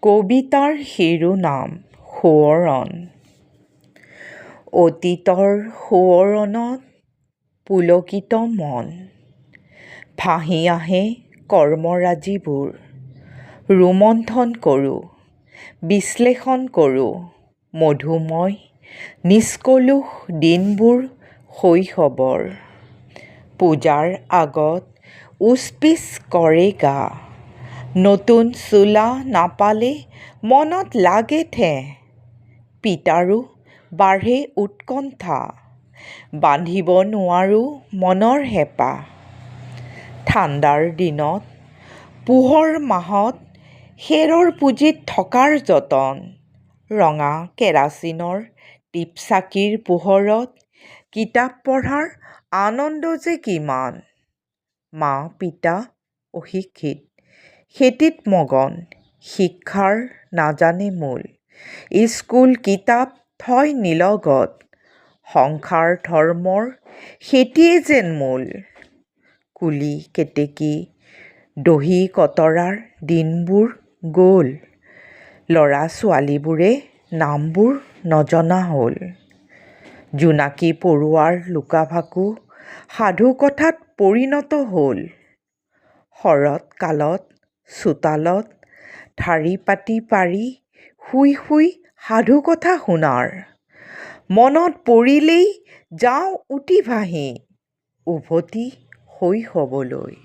কবিতাৰ শিৰোনাম সোঁৱৰণ। অতীতৰ সোঁৱৰণত পুলকিত মন, ভাহি আহে কৰ্মৰাজিবোৰ। ৰোমন্থন কৰোঁ, বিশ্লেষণ কৰোঁ মধুময় নিষ্কলুষ দিনবোৰ শৈশৱৰ। পূজাৰ আগত উচ্-পিচ্ কৰে গা, নতুন চোলা নাপালে মনত লাগে ঠেহ। পিতাৰো বাঢ়ে উৎকণ্ঠা, বান্ধিব নোৱাৰোঁ মনৰ হেঁপাহ। ঠাণ্ডাৰ দিনত পুহৰ মাহত খেৰৰ পুঁজিত থকাৰ যতন, ৰঙা কেৰাচিনৰ টিপচাকিৰ পোহৰত কিতাপ পঢ়াৰ আনন্দ যে কিমান। মা-পিতা অশিক্ষিত, খেতিত মগন, শিক্ষাৰ নাজানে মূল। স্কুল কিতাপ থয় নিলগত, সংসাৰ ধৰ্মৰ খেতিয়ে যেন মূল। কুলি কেতেকী দহি কতৰাৰ দিনবোৰ গ'ল, ল'ৰা-ছোৱালীবোৰে নামবোৰ নজনা হ'ল। জোনাকী পৰুৱাৰ লুকা-ভাকু সাধুকথাত পৰিণত হ'ল। শৰৎ কালত চোতালত ঢাৰি পাতি পাৰি শুই শুই সাধুকথা শুনাৰ, মনত পৰিলেই যাওঁ উটি ভাহি উভতি শৈশৱলৈ।